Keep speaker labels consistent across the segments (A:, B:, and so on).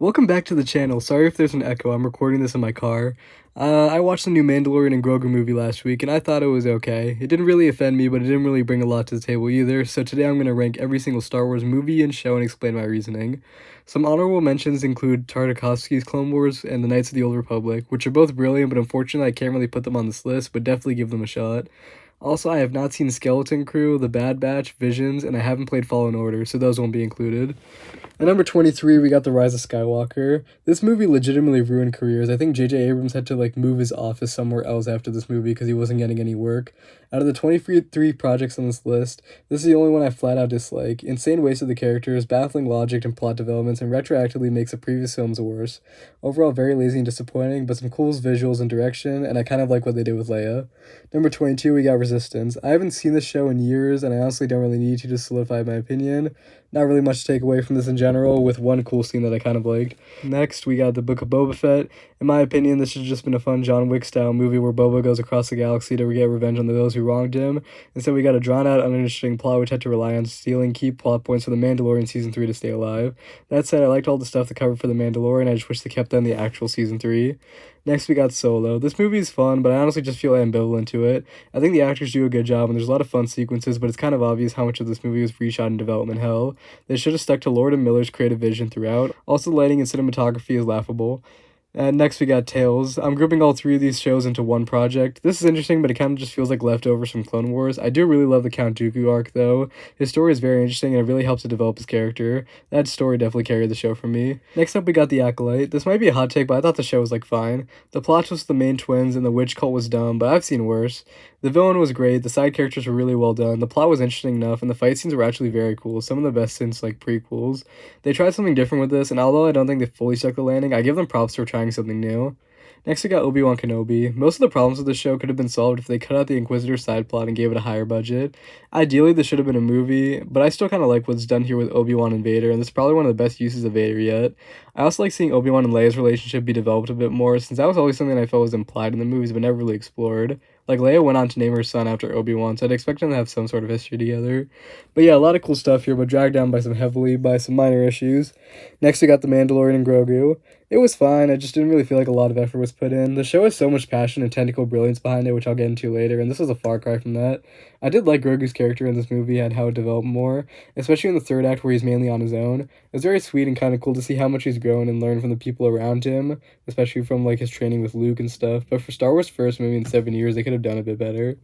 A: Welcome back to the channel. Sorry if there's an echo. I'm recording this in my car. I watched the new Mandalorian and Grogu movie last week, and I thought it was okay. It didn't really offend me, but it didn't really bring a lot to the table either, so today I'm going to rank every single Star Wars movie and show and explain my reasoning. Some honorable mentions include Tartakovsky's Clone Wars and The Knights of the Old Republic, which are both brilliant, but unfortunately I can't really put them on this list, but definitely give them a shot. Also, I have not seen Skeleton Crew, The Bad Batch, Visions, and I haven't played Fallen Order, so those won't be included. At number 23, we got The Rise of Skywalker. This movie legitimately ruined careers. I think J.J. Abrams had to move his office somewhere else after this movie because he wasn't getting any work. Out of the 23 projects on this list, this is the only one I flat out dislike. Insane waste of the characters, baffling logic and plot developments, and retroactively makes the previous films worse. Overall, very lazy and disappointing, but some cool visuals and direction, and I kind of like what they did with Leia. Number 22, we got Resistance. I haven't seen this show in years, and I honestly don't really need to solidify my opinion. Not really much to take away from this in general, with one cool scene that I kind of liked. Next, we got The Book of Boba Fett. In my opinion, this should have just been a fun John Wick-style movie where Boba goes across the galaxy to get revenge on those who wronged him. Instead, we got a drawn-out, uninteresting plot which had to rely on stealing key plot points for The Mandalorian Season 3 to stay alive. That said, I liked all the stuff they covered for The Mandalorian, I just wish they kept that in the actual Season 3. Next, we got Solo. This movie is fun, but I honestly just feel ambivalent to it. I think the actors do a good job, and there's a lot of fun sequences, but it's kind of obvious how much of this movie was reshot in development hell. They should have stuck to Lord and Miller's creative vision throughout. Also, the lighting and cinematography is laughable. And next we got Tales. I'm grouping all three of these shows into one project. This is interesting, but it kind of just feels like leftovers from Clone Wars. I do really love the Count Dooku arc, though. His story is very interesting, and it really helps to develop his character. That story definitely carried the show for me. Next up, we got The Acolyte. This might be a hot take, but I thought the show was, fine. The plot was the main twins, and the witch cult was dumb, but I've seen worse. The villain was great, the side characters were really well done, the plot was interesting enough, and the fight scenes were actually very cool, some of the best since, prequels. They tried something different with this, and although I don't think they fully stuck the landing, I give them props for trying something new. Next, we got Obi-Wan Kenobi. Most of the problems with the show could have been solved if they cut out the Inquisitor side plot and gave it a higher budget. Ideally, this should have been a movie, but I still kind of like what's done here with Obi-Wan and Vader, and this is probably one of the best uses of Vader yet. I also like seeing Obi-Wan and Leia's relationship be developed a bit more, since that was always something I felt was implied in the movies but never really explored. Leia went on to name her son after Obi-Wan, so I'd expect them to have some sort of history together. But yeah, a lot of cool stuff here, but dragged down by some minor issues. Next, we got The Mandalorian and Grogu. It was fine, I just didn't really feel like a lot of effort was put in. The show has so much passion and technical brilliance behind it, which I'll get into later, and this was a far cry from that. I did like Grogu's character in this movie and how it developed more, especially in the third act where he's mainly on his own. It was very sweet and kind of cool to see how much he's grown and learned from the people around him, especially from his training with Luke and stuff. But for Star Wars' first movie in 7 years, they could have done a bit better.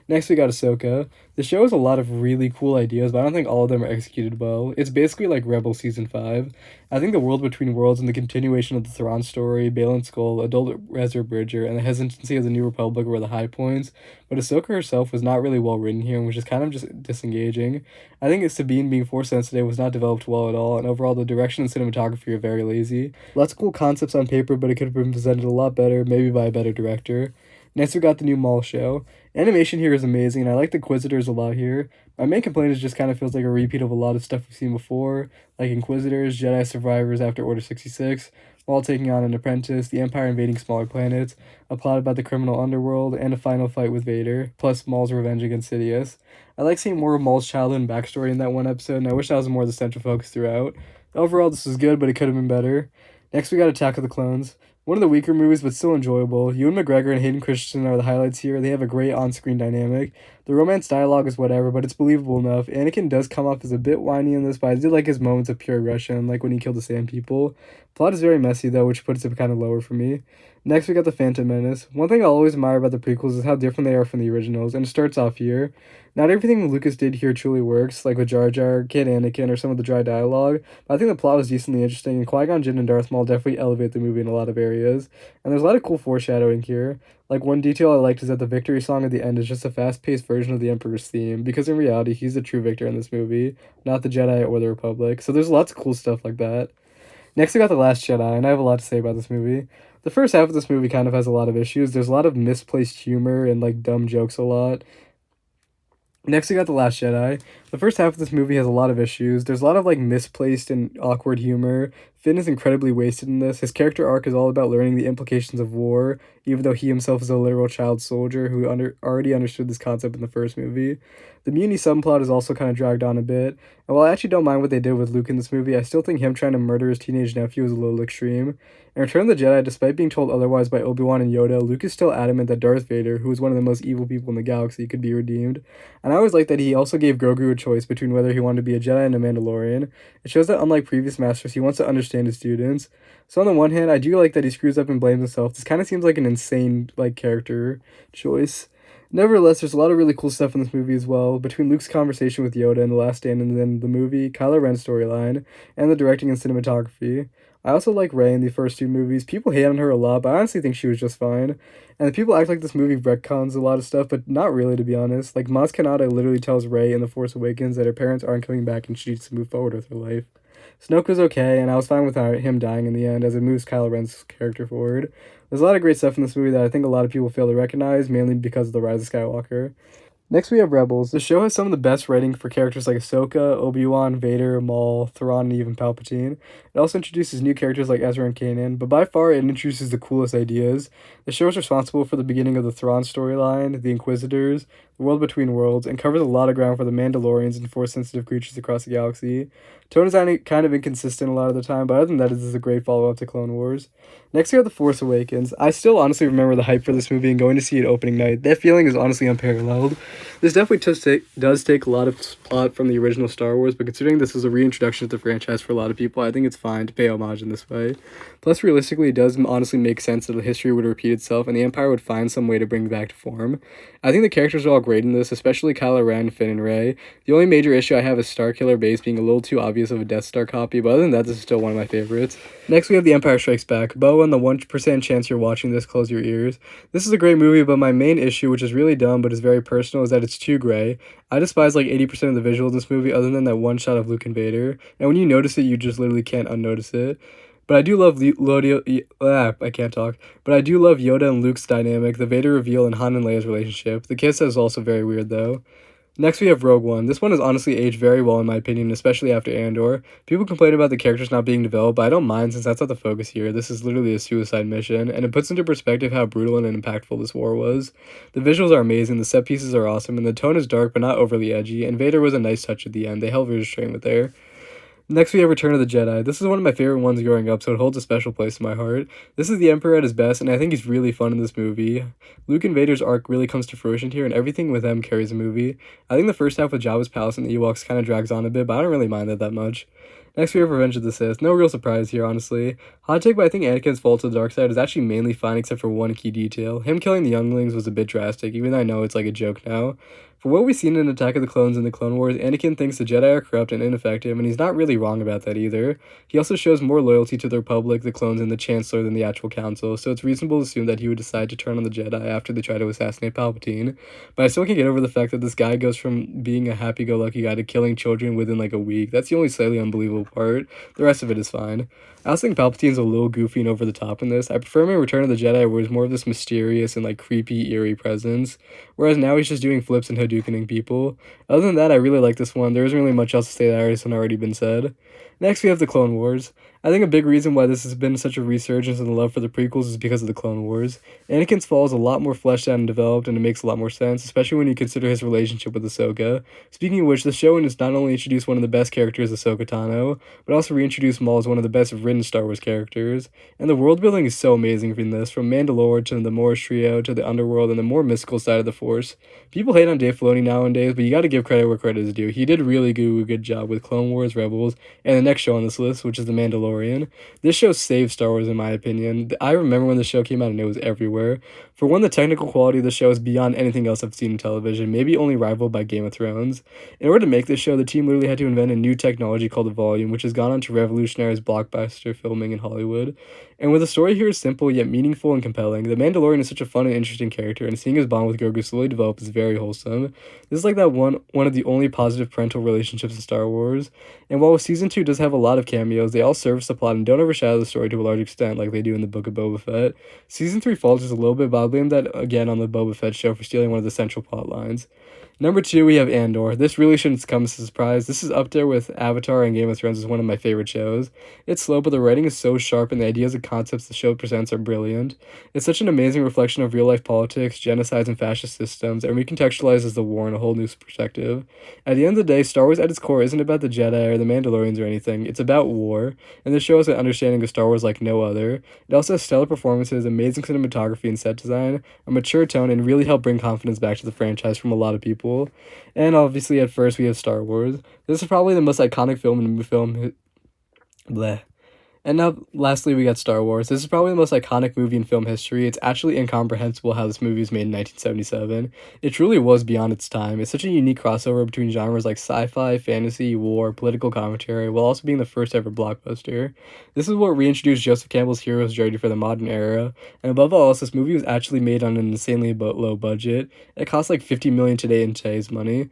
A: Next, we got Ahsoka. The show has a lot of really cool ideas, but I don't think all of them are executed well. It's basically like Rebel Season 5. I think the world between worlds and the continuation of the Thrawn story, Baylan Skoll, adult Ezra Bridger, and the hesitancy of the New Republic were the high points, but Ahsoka herself was not really well written here, and was just kind of just disengaging. I think Sabine being Force sensitive was not developed well at all, and overall the direction and cinematography are very lazy. Lots of cool concepts on paper, but it could have been presented a lot better, maybe by a better director. Next, we got the new Maul show. Animation here is amazing, and I like the Inquisitors a lot here. My main complaint is just kind of feels like a repeat of a lot of stuff we've seen before, like Inquisitors, Jedi survivors after Order 66, Maul taking on an apprentice, the Empire invading smaller planets, a plot about the criminal underworld, and a final fight with Vader, plus Maul's revenge against Sidious. I like seeing more of Maul's childhood and backstory in that one episode, and I wish that was more the central focus throughout. Overall, this was good, but it could have been better. Next, we got Attack of the Clones. One of the weaker movies, but still enjoyable. Ewan McGregor and Hayden Christensen are the highlights here. They have a great on-screen dynamic. The romance dialogue is whatever, but it's believable enough. Anakin does come off as a bit whiny in this, but I did like his moments of pure aggression, like when he killed the Sand People. Plot is very messy, though, which puts it kind of lower for me. Next, we got The Phantom Menace. One thing I always admire about the prequels is how different they are from the originals, and it starts off here. Not everything Lucas did here truly works, like with Jar Jar, Kid Anakin, or some of the dry dialogue, but I think the plot was decently interesting, and Qui-Gon Jinn and Darth Maul definitely elevate the movie in a lot of areas, and there's a lot of cool foreshadowing here. One detail I liked is that the victory song at the end is just a fast-paced version of the Emperor's theme, because in reality, he's the true victor in this movie, not the Jedi or the Republic, so there's lots of cool stuff like that. Next, we got The Last Jedi, and I have a lot to say about this movie. The first half of this movie kind of has a lot of issues. There's a lot of misplaced humor and dumb jokes a lot. Next, we got The Last Jedi. The first half of this movie has a lot of issues. There's a lot of misplaced and awkward humor, Finn is incredibly wasted in this. His character arc is all about learning the implications of war, even though he himself is a literal child soldier who already understood this concept in the first movie. The Muni subplot is also kind of dragged on a bit, and while I actually don't mind what they did with Luke in this movie, I still think him trying to murder his teenage nephew is a little extreme. In Return of the Jedi, despite being told otherwise by Obi-Wan and Yoda, Luke is still adamant that Darth Vader, who is one of the most evil people in the galaxy, could be redeemed. And I always like that he also gave Grogu a choice between whether he wanted to be a Jedi and a Mandalorian. It shows that unlike previous masters, he wants to understand his students. So on the one hand, I do like that he screws up and blames himself. This kind of seems like an insane character choice. Nevertheless, there's a lot of really cool stuff in this movie as well. Between Luke's conversation with Yoda in The Last Stand and then the movie, Kylo Ren's storyline, and the directing and cinematography. I also like Rey in the first two movies. People hate on her a lot, but I honestly think she was just fine. And the people act like this movie retcons a lot of stuff, but not really, to be honest. Like, Maz Kanata literally tells Rey in The Force Awakens that her parents aren't coming back and she needs to move forward with her life. Snoke was okay, and I was fine with him dying in the end, as it moves Kylo Ren's character forward. There's a lot of great stuff in this movie that I think a lot of people fail to recognize, mainly because of The Rise of Skywalker. Next, we have Rebels. The show has some of the best writing for characters like Ahsoka, Obi-Wan, Vader, Maul, Thrawn, and even Palpatine. It also introduces new characters like Ezra and Kanan, but by far it introduces the coolest ideas. The show is responsible for the beginning of the Thrawn storyline, the Inquisitors, the World Between Worlds, and covers a lot of ground for the Mandalorians and Force-sensitive creatures across the galaxy. Tone is kind of inconsistent a lot of the time, but other than that, this is a great follow-up to Clone Wars. Next, we have The Force Awakens. I still honestly remember the hype for this movie and going to see it opening night. That feeling is honestly unparalleled. This definitely does take a lot of plot from the original Star Wars, but considering this is a reintroduction to the franchise for a lot of people, I think it's fine to pay homage in this way. Plus, realistically, it does honestly make sense that the history would repeat itself and the Empire would find some way to bring it back to form. I think the characters are all great in this, especially Kylo Ren, Finn, and Rey. The only major issue I have is Starkiller Base being a little too obvious of a Death Star copy, but other than that, this is still one of my favorites. Next, we have The Empire Strikes Back. Bo, on the 1% chance you're watching this, close your ears. This is a great movie, but my main issue, which is really dumb but is very personal, is that it's too gray. I despise like 80% of the visuals in this movie other than that one shot of Luke and Vader, and when you notice it, you just literally can't unnotice it. But I do love I can't talk. But I do love Yoda and Luke's dynamic, the Vader reveal, and Han and Leia's relationship. The kiss is also very weird, though. Next, we have Rogue One. This one has honestly aged very well in my opinion, especially after Andor. People complain about the characters not being developed, but I don't mind since that's not the focus here. This is literally a suicide mission, and it puts into perspective how brutal and impactful this war was. The visuals are amazing, the set pieces are awesome, and the tone is dark but not overly edgy, and Vader was a nice touch at the end. They held restraint with there. Next, we have Return of the Jedi. This is one of my favorite ones growing up, so it holds a special place in my heart. This is the Emperor at his best, and I think he's really fun in this movie. Luke and Vader's arc really comes to fruition here, and everything with them carries the movie. I think the first half with Jabba's palace and the Ewoks kind of drags on a bit, but I don't really mind that much. Next, we have Revenge of the Sith. No real surprise here, honestly. Hot take, but I think Anakin's fall to the dark side is actually mainly fine except for one key detail. Him killing the younglings was a bit drastic, even though I know it's like a joke now. For what we've seen in Attack of the Clones and the Clone Wars, Anakin thinks the Jedi are corrupt and ineffective, and he's not really wrong about that either. He also shows more loyalty to the Republic, the clones, and the Chancellor than the actual Council, so it's reasonable to assume that he would decide to turn on the Jedi after they try to assassinate Palpatine. But I still can't get over the fact that this guy goes from being a happy-go-lucky guy to killing children within like a week. That's the only slightly unbelievable part. The rest of it is fine. I also think Palpatine's a little goofy and over the top in this. I prefer him in Return of the Jedi where he's more of this mysterious and like creepy, eerie presence, whereas now he's just doing flips and Hadoukening people. Other than that, I really like this one. There isn't really much else to say that hasn't already been said. Next, we have the Clone Wars. I think a big reason why this has been such a resurgence in the love for the prequels is because of the Clone Wars. Anakin's fall is a lot more fleshed out and developed, and it makes a lot more sense, especially when you consider his relationship with Ahsoka. Speaking of which, the show has not only introduced one of the best characters, Ahsoka Tano, but also reintroduced Maul as one of the best written Star Wars characters. And the world building is so amazing from this, from Mandalore to the Moorish trio to the underworld and the more mystical side of the Force. People hate on Dave Filoni nowadays, but you gotta give credit where credit is due. He did really do a good job with Clone Wars, Rebels, and the next show on this list, which is The Mandalorian. This show saved Star Wars in my opinion. I remember when the show came out and it was everywhere. For one, the technical quality of the show is beyond anything else I've seen in television, maybe only rivaled by Game of Thrones. In order to make this show, the team literally had to invent a new technology called the Volume, which has gone on to revolutionize blockbuster filming in Hollywood. And with the story here is simple yet meaningful and compelling, the Mandalorian is such a fun and interesting character, and seeing his bond with Grogu slowly develop is very wholesome. This is like that one of the only positive parental relationships in Star Wars. And while Season 2 does have a lot of cameos, they all service the plot and don't overshadow the story to a large extent like they do in the Book of Boba Fett. Season 3 falters a little bit, but I'll blame that again on the Boba Fett show for stealing one of the central plot lines. Number 2, we have Andor. This really shouldn't come as a surprise. This is up there with Avatar and Game of Thrones as one of my favorite shows. It's slow, but the writing is so sharp and the ideas and concepts the show presents are brilliant. It's such an amazing reflection of real-life politics, genocides, and fascist systems, and recontextualizes the war in a whole new perspective. At the end of the day, Star Wars at its core isn't about the Jedi or the Mandalorians or anything. It's about war, and this show has an understanding of Star Wars like no other. It also has stellar performances, amazing cinematography and set design, a mature tone, and really helped bring confidence back to the franchise from a lot of people. And obviously, at first, we have Star Wars. This is probably the most iconic film in bleh. And now, lastly, we got Star Wars. This is probably the most iconic movie in film history. It's actually incomprehensible how this movie was made in 1977. It truly was beyond its time. It's such a unique crossover between genres like sci-fi, fantasy, war, political commentary, while also being the first ever blockbuster. This is what reintroduced Joseph Campbell's hero's journey for the modern era. And above all else, this movie was actually made on an insanely low budget. It cost like $50 million today in today's money.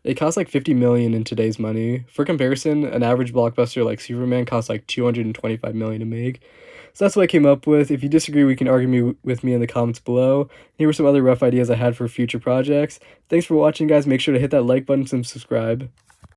A: It costs like 50 million in today's money. For comparison, an average blockbuster like Superman costs like 225 million to make. So that's what I came up with. If you disagree, we can argue with me in the comments below. Here were some other rough ideas I had for future projects. Thanks for watching, guys. Make sure to hit that like button and subscribe.